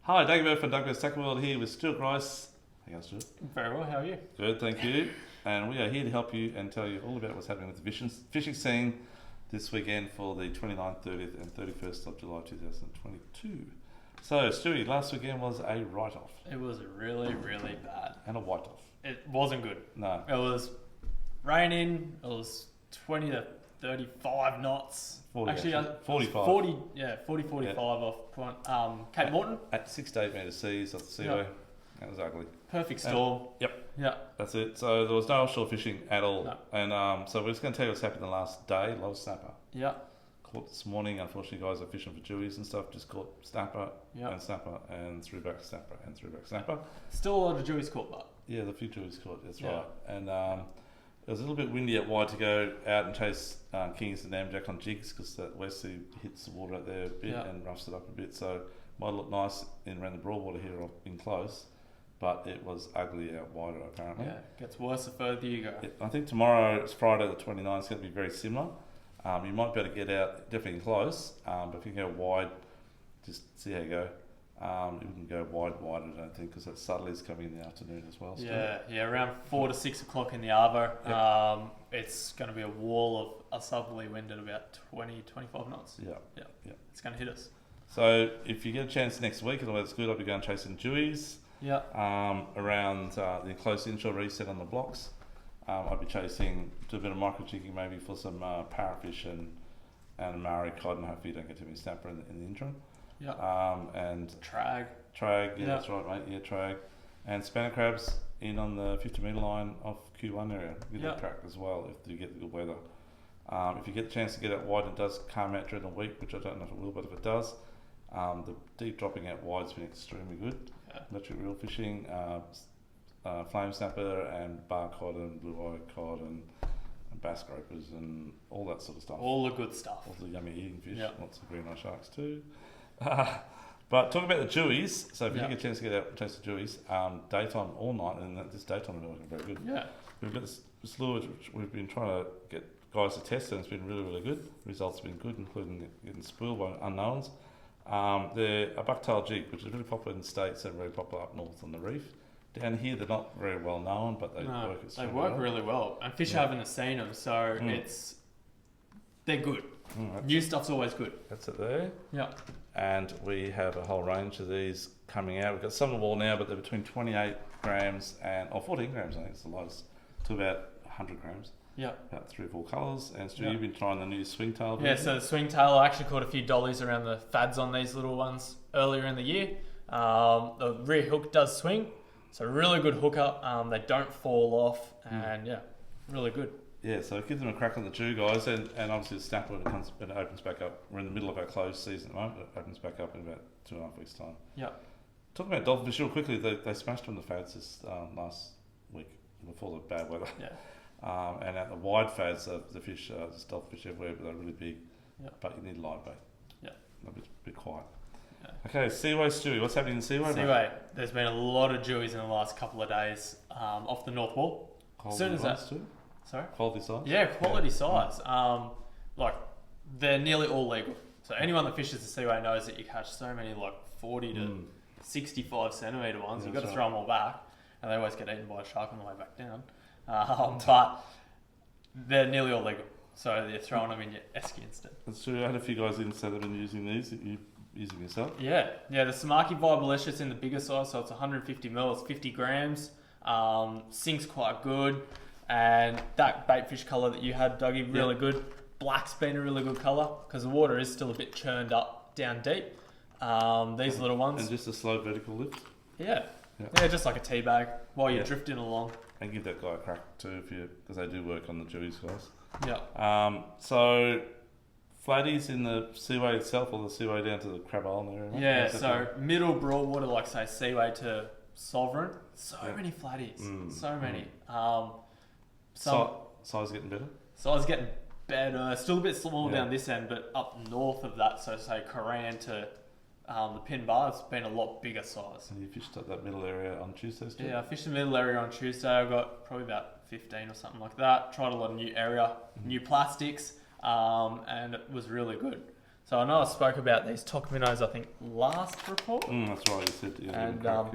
Hi, Dagobert from Douglas Tackle World here with Stuart Rice. How you going, Stuart? Very well, how are you? Good, thank you. And we are here to help you and tell you all about what's happening with the fishing scene this weekend for the 29th, 30th and 31st of July 2022. So, Stuart, last weekend was a write-off. It was really, really bad. And a white-off. It wasn't good. No. It was raining, it was 20 to 35 knots. 40, actually. 45. 40, yeah, 45 off point, Cape Morton. At 6 to 8 metre seas off the seaway. Yep. That was ugly. Perfect storm. Yep. Yeah. That's it. So there was no offshore fishing at all. No. And so we're just going to tell you what's happened the last day. A lot of snapper. Yeah. Caught this morning. Unfortunately, guys are fishing for jewies and stuff. Just caught snapper Yep. and snapper and threw back snapper and threw back snapper. Still a lot of Jewies caught, but Yeah, the few jewies caught. That's Yeah. right. And it was a little bit windy at wide to go out and chase kings and amjack on jigs because that west sea hits the water out there a bit Yeah. and roughs it up a bit. So might look nice in around the broadwater here or in close, but it was ugly out wider apparently. yeah, it gets worse the further you go. I think tomorrow, it's Friday the 29th, it's going to be very similar. You might be able to get out, definitely close, but if you can go wide, just see how you go. You can go wide, I don't think, because that southerly's coming in the afternoon as well. Yeah, around 4 to 6 o'clock in the Arvo. Yep. It's going to be a wall of a southerly wind at about 20, 25 knots. Yeah. It's going to hit us. So if you get a chance next week, and it's good, I'll be going chasing jewies Yeah. around the close inshore reset on the blocks. I'll be chasing, do a bit of micro jigging maybe for some parrotfish and a Maori cod, and hopefully you don't get too many snapper in the interim. Yeah. And Trag. trag, yeah, Yeah. that's right, mate. Yeah, trag, and spanner crabs in on the 50 metre line off Q1 area. Get Yeah. that cracked as well if you get the good weather. If you get a chance to get out wide, it does calm out during the week, which I don't know if it will, but if it does, the deep dropping out wide's been extremely good. Yeah. Electric reel fishing, flame snapper and bar cod and blue-eye cod and bass gropers and all that sort of stuff. All the good stuff. All the yummy eating fish, Yeah. lots of green eye sharks too. But talking about the jewies, so if you Yeah. get a chance to get out and chase the jewies, daytime all night, and this daytime is looking very good. Yeah. We've got this lure which we've been trying to get guys to test, and it's been really, really good. Results have been good, including getting spoiled by unknowns. They're a bucktail jig, which is really popular in the States and very popular up north on the reef. Down here, they're not very well known, but they work They extremely work well. really well. And fish Yeah. haven't seen them, so they're good. New stuff's always good. That's it there. Yeah. And we have a whole range of these coming out. We've got some on the wall now, but they're between 28 grams or 14 grams, I think it's the lowest, to about 100 grams. Yeah. About 3 or 4 colours. And Stu, Yeah. you've been trying the new swingtail Yeah, version. so the swingtail, I actually caught a few dollies around the fads on these little ones earlier in the year. The rear hook does swing, so really good hookup. They don't fall off, and yeah, really good. Yeah, so give them a crack on the Jew, guys, and obviously the snapper when it opens back up. We're in the middle of our closed season at the moment. It opens back up in about 2.5 weeks' time. Yeah. Talking about dolphin fish real quickly, they smashed on the fads this last week before the bad weather. Yeah. And at the wide fads, the fish, there's dolphin fish everywhere, but they're really big. Yeah. But you need live bait. Yeah. A bit quiet. Yeah. Okay, Seaway Stewie, what's happening in Seaway? mate? Seaway, there's been a lot of jewies in the last couple of days off the North Wall. Quality soon as that- size too? Sorry? Quality size? Yeah, quality size. Like, they're nearly all legal. So anyone that fishes the Seaway knows that you catch so many like 40 to 65 centimetre ones. Yeah, You've got to that's throw them all back, and they always get eaten by a shark on the way back down. But they're nearly all legal. So you're throwing them in your esky instead. That's true. I had a few guys in that have been using these. You using yourself? Yeah, the Samaki Vibalicious in the bigger size, so it's 150 mil, it's 50 grams. Sinks quite good, and that baitfish colour that you had, Dougie, really good. Black's been a really good colour because the water is still a bit churned up down deep. These little ones, And just a slow vertical lift. yeah, Yeah. just like a tea bag while you're Yeah. drifting along. And give that guy a crack too, because they do work on the Jewies, guys. Yeah, So flatties in the Seaway itself, or the Seaway down to the Crab Island area? mate? yeah. How's that So going? middle broadwater, like say Seaway to Sovereign, so Yeah. many flatties, Mm, so many. Si- size getting better. So I was getting better, still a bit small Yeah. down this end, but up north of that, so say Koran to the Pin Bar, it's been a lot bigger size. And you fished up that middle area on Tuesdays too? Yeah, I fished the middle area on Tuesday. I got probably about 15 or something like that. Tried a lot of new area, new plastics, and it was really good. So I know I spoke about these Toc minnows, I think, last report. That's right, you said. Yeah, And, correct,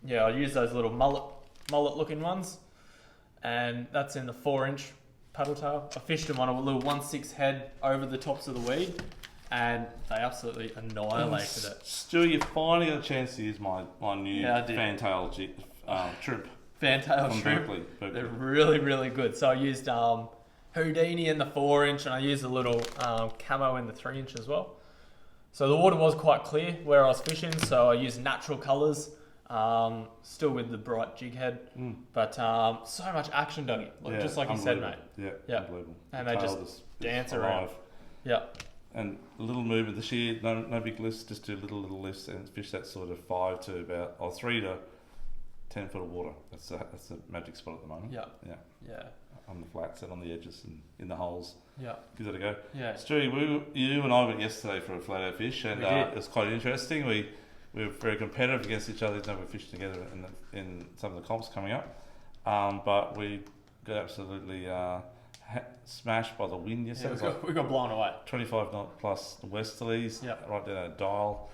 Yeah, I use those little mullet looking ones. And that's in the 4-inch paddle tail. I fished them on a little 1/6 head over the tops of the weed. And they absolutely annihilated it. Stu, you finally got a chance to use my new Yeah, I did. fantail shrimp Fantail from shrimp. Berkeley. They're really, really good. So I used Houdini in the 4-inch and I used a little camo in the 3-inch as well. So the water was quite clear where I was fishing, so I used natural colours, still with the bright jig head. But so much action, Dougie. Just like you said, mate. Yeah, unbelievable. And The they tail just dance around. alive. Yeah. And a little movement this year, no big lifts, just do little lifts and fish that sort of 5 to about 3 to 10 foot of water. That's a magic spot at the moment. Yeah. Yeah. Yeah. On the flats and on the edges and in the holes. Yeah. Give that a go. Yeah. Stewie, you and I went yesterday for a flat out fish, and We did. it was quite interesting. We were very competitive against each other. Even though we fished together in some of the comps coming up, but we got absolutely smashed by the wind yesterday. Yeah, we got blown away. 25 knot plus westerlies, Yep. right down a dial,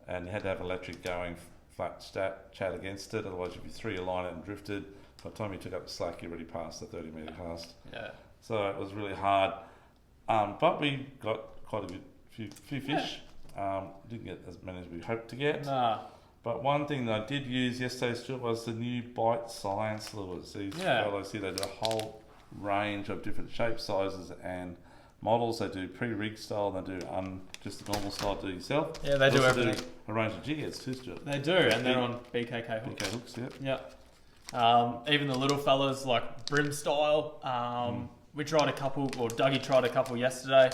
and you had to have electric going flat chat against it. Otherwise, if you threw your line out and drifted, by the time you took up the slack, you already passed the 30-metre cast. Yeah. So it was really hard, but we got quite a good few fish. Didn't get as many as we hoped to get. Nah. But one thing that I did use yesterday, Stuart, was the new Bite Science lures. These fellows here, they do a whole range of different shapes, sizes, and models. They do pre-rig style, and they do just the normal style do yourself. Yeah, they do also everything. a range of jig heads too, Stuart. They do, and they're on BKK hooks. BK hooks, yeah. Yeah. Even the little fellas like Brim style. We tried a couple, or Dougie tried a couple yesterday,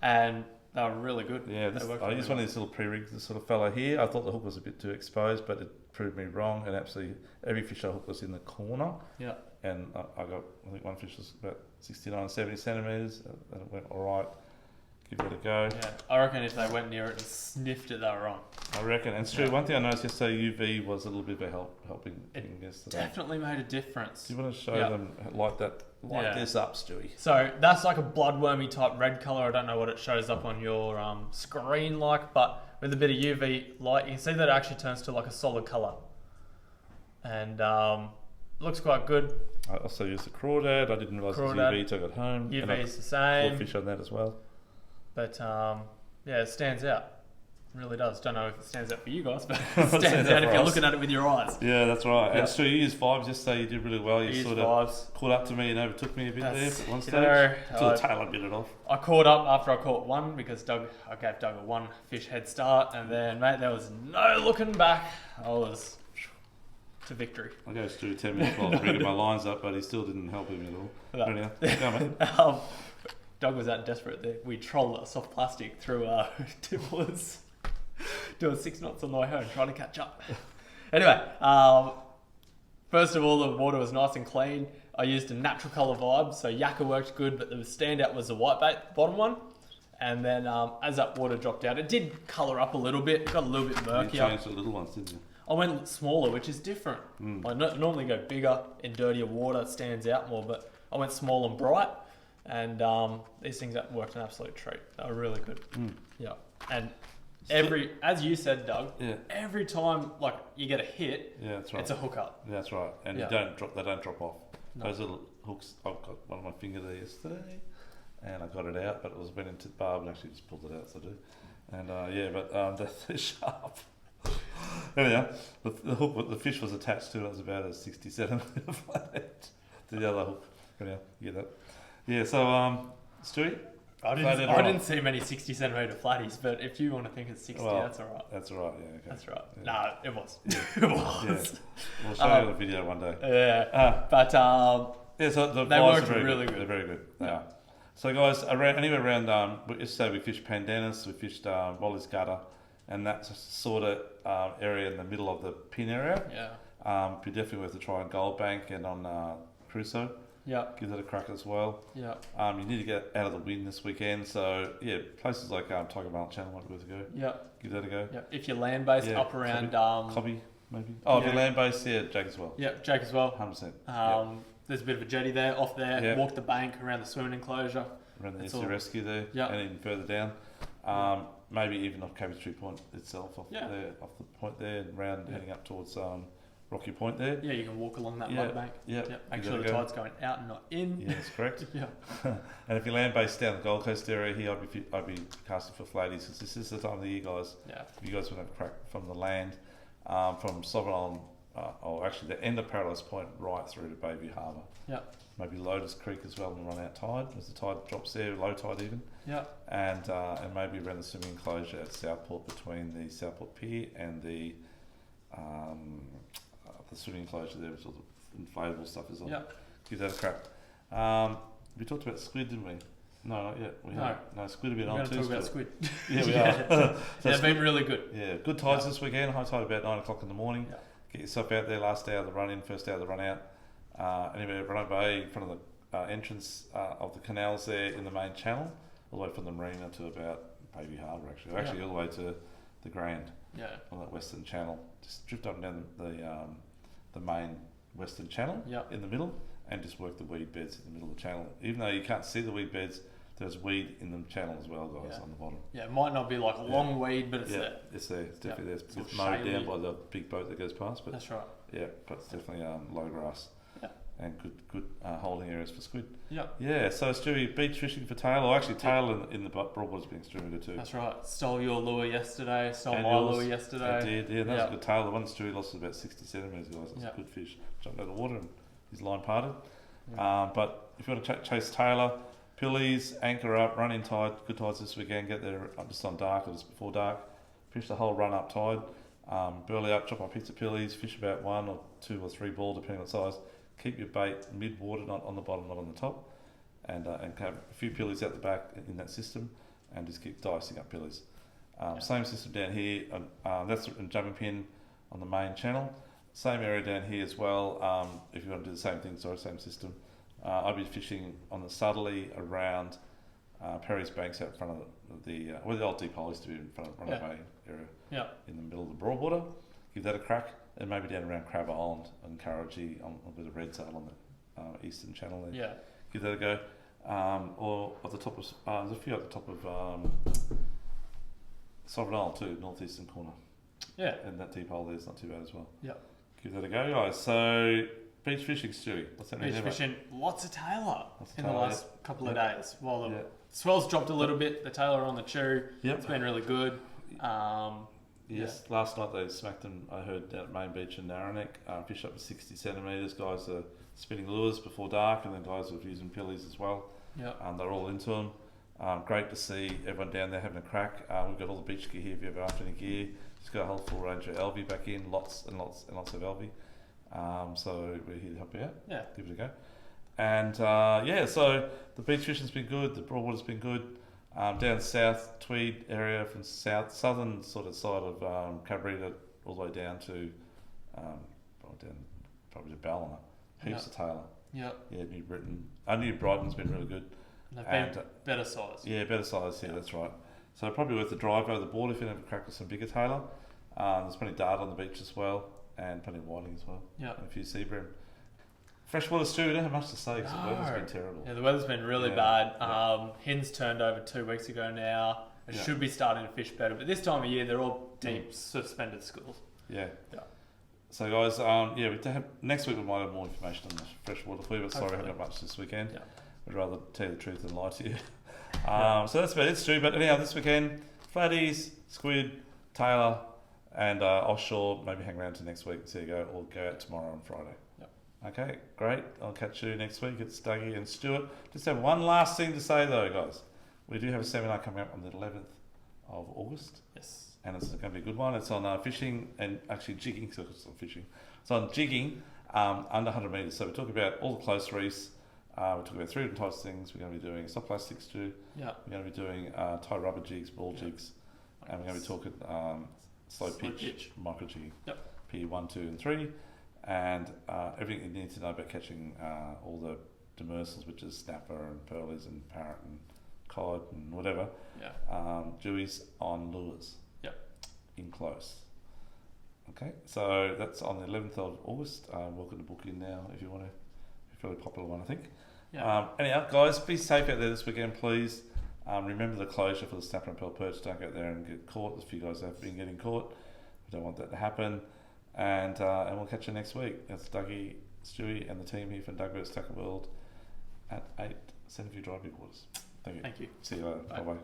and they were really good. Yeah, I used one of these little pre-rigs, this sort of fellow here. I thought the hook was a bit too exposed, but it proved me wrong. And absolutely, every fish I hooked was in the corner. Yeah. And I think one fish was about 69, 70 centimetres, and it went all right. Give it a go. Yeah, I reckon if they went near it and sniffed it, they were wrong. I reckon. And Stu, one thing I noticed yesterday, UV was a little bit of a helping thing yesterday. Definitely made a difference. Do you want to show them light this up, Stewie? So that's like a bloodwormy type red colour. I don't know what it shows up on your screen like, but with a bit of UV light, you can see that it actually turns to like a solid colour. And looks quite good. I also used the crawdad. I didn't realise it was UV till I got home. UV is the Caught same. fish on that as well. But yeah, it stands out. It really does. Don't know if it stands out for you guys, but it stands out if you're looking at it with your eyes. Yeah, that's right. Yeah. And Stu, you used vibes yesterday. You did really well. You sort of vibes. caught up to me and overtook me a bit there at one stage. You Till know, the tail I bit it off. I caught up after I caught one because I gave Doug a 1 fish head start, and then mate, there was no looking back. I was to victory. I gave Stu 10 minutes while I was rigging my lines up, but he still didn't help him at all. No. Anyhow, go, mate. Doug was that desperate that we trolled a soft plastic through Timberlands, doing 6 knots on the way home, trying to catch up. Anyway, first of all, the water was nice and clean. I used a natural colour vibe, so Yakka worked good, but the standout was the whitebait, the bottom one. And then as that water dropped out, it did colour up a little bit, got a little bit You murkier. changed the little ones, didn't you? I went smaller, which is different. I normally go bigger in dirtier water, it stands out more, but I went small and bright, and these things that worked an absolute treat. They were really good. Yeah, and as you said, Doug, every time like you get a hit, that's right. it's a hookup. That's right, and Yeah. they don't drop off. No. Those little hooks, I've got one on my finger there yesterday, and I got it out, but went into the barb and actually just pulled it out, so I do. And they're sharp. Anyhow, the hook, the fish was attached to it. It was about a 60 centimetre flathead to the other hook. Anyhow, you get that. Yeah. So, Stewie, I didn't see many 60 centimetre flatties, but if you want to think it's 60, that's all right. That's all right. Yeah. Okay. That's right. Yeah. No, it was. Yeah. It was. Yeah. We'll show you the video one day. Yeah. But so the they vibes worked are really good. They're very good. Yeah. So guys, anywhere around yesterday we fished Pandanus, we fished Wally's Gutter, and that's a sort of area in the middle of the pin area. Yeah. Be definitely worth a try on Goldbank and on Crusoe. Yeah. Give that a crack as well. Yeah. You need to get out of the wind this weekend, so yeah, places like Tiger Marl Channel might be worth a go. Yeah. Give that a go. Yeah. If you're land based, up around Cobby maybe. Oh, if yeah. you're land based, yeah, Jake as well. Yeah, Jake as well. 100%. There's a bit of a jetty there, off there. Yeah. Walk the bank around the swimming enclosure. Around the It's SC all- Rescue there, Yeah. and even further down. Maybe even off Cabbage Tree Point itself, off the point there, and round heading up towards Rocky Point there. Yeah, you can walk along that Yeah, mud bank. Yeah, Make sure the tide's going out and not in. Yeah, that's correct. Yeah. And if you land based down the Gold Coast area here, I'd be casting for flatties, because this is the time of the year, guys. Yeah. If you guys want to crack from the land, from Sovereign Island, or actually the end of Paradise Point right through to Bayview Harbour. Yeah. Maybe Lotus Creek as well, and run out tide as the tide drops there, low tide even. Yeah. And maybe around the swimming enclosure at Southport, between the Southport Pier and the swimming enclosure there, which all the inflatable stuff is on. Yeah. Give that a crack. We talked about squid, didn't we? No, not yet. No, squid have been on too. We're going to talk about squid. Yeah, we are. They've been really good. Yeah, good tides this weekend. High tide about 9 o'clock in the morning. Yeah. Get yourself out there. Last day of the run in, first day of the run out. Anyway, Run Bay in front of the entrance of the canals there in the main channel, all the way from the marina to about Bayview Harbour. Actually, all the way to the Grand. Yeah. On that western channel, just drift up and down the main western channel. Yeah. In the middle, and just work the weed beds in the middle of the channel. Even though you can't see the weed beds, there's weed in the channel as well, guys, on the bottom. Yeah, it might not be like a long weed, but it's there. It's there. It's definitely there. It's It's mowed shaly. down by the big boat that goes past, but That's right. yeah, but it's definitely low grass. Yeah. And good holding areas for squid. Yeah. Yeah, so Stewie, beach fishing for tail, or actually tail in the broadwater's being extremely good too. That's right. Stole your lure yesterday. Stole And my yours. lure yesterday. I did, yeah, that was a good tail. The one Stewie lost was about 60 centimetres, guys. That's a good fish. Jumped out of the water and his line parted. Yeah. But if you want to chase tailor, pillies, anchor up, run in tide, good tides this weekend, get there just on dark or just before dark, fish the whole run up tide, burley up, chop up heaps of pillies, fish about 1 or 2 or 3 ball depending on size. Keep your bait mid-water, not on the bottom, not on the top, and have a few pillies out the back in that system, and just keep dicing up pillies. Same system down here, that's a jumping pin on the main channel. Same area down here as well. If you want to do the same thing, same system. I'll be fishing on the southerly around Perry's Banks out in front of the where the old deep hole used to be, in front of Runner Bay area. Yeah. In the middle of the Broadwater. Give that a crack, and maybe down around Crabber Island and Karachi on a bit of red sail on the eastern channel there. Yeah. Give that a go. Or at the top of there's a few at the top of Sovereign Island too, northeastern corner. Yeah. And that deep hole there is not too bad as well. Yeah. Give that a go, guys. So beach fishing, Stewie. What's that Beach mean? fishing, lots of tailor in the tailor, last couple of days. Well, the Yeah. swell's dropped a little bit. The tailor on the chew. Yep. It's been really good. Yes, last night they smacked them, I heard, down at Main Beach in Narranac. Fish up to 60 centimetres. Guys are spinning lures before dark, and then guys are using pillies as well. Yeah. They're all into them. Great to see everyone down there having a crack. We've got all the beach gear here if you ever after any gear. Just got a whole full range of LV back in, lots and lots of LV. So we're here to help you out. Yeah. Give it a go. And so the beach fishing's been good, the Broadwater's been good. Down south, Tweed area from southern sort of side of Cabrita all the way down to probably to Ballina. Heaps of tailor. Yeah. Yeah, New Britain. New Brighton's been really good. They've been better size. Yeah, better size, that's right. So probably worth the drive over the border if you have a crack with some bigger tailor. There's plenty of dart on the beach as well, and plenty of whiting as well. Yeah. And a few sea bream. Freshwater stew, we don't have much to say because the weather's been terrible. Yeah, the weather's been really bad. Hens turned over 2 weeks ago now. It should be starting to fish better, but this time of year they're all deep suspended schools. Yeah. So guys, we have, next week we might have more information on the freshwater for you, but sorry I haven't got much this weekend. Yeah. I'd rather tell you the truth than lie to you. So that's about it, Stu. But anyhow, this weekend, flatties, squid, tailor, and offshore. Maybe hang around to next week and see you go, or go out tomorrow and Friday. Okay, great. I'll catch you next week. It's Dougie and Stuart. Just have one last thing to say though, guys. We do have a seminar coming up on the 11th of August. Yes. And it's going to be a good one. It's on fishing and actually jigging. So it's on fishing. It's on jigging under 100 metres. So we talk about all the close reefs. We're talking about 3 different types of things. We're going to be doing soft plastics too. Yeah. We're going to be doing tie rubber jigs, ball jigs. And we're going to be talking slow pitch, micro jigging. Yep. P1, 2 and 3. And everything you need to know about catching all the demersals, which is snapper and pearlies and parrot and cod and whatever. Yeah. Jewies on lures. Yep. In close. Okay, so that's on the 11th of August. Welcome to book in now if you want to. It's a fairly popular one, I think. Yeah. Anyhow, guys, be safe out there this weekend, please. Remember the closure for the snapper and pearl perch. Don't go there and get caught. There's a few guys that have been getting caught. We don't want that to happen. And we'll catch you next week. That's Dougie, Stewie, and the team here from Douglas Tackle World at 8 Centerview Drive Big Waters. Thank you. Thank you. See you later. Bye. Bye bye.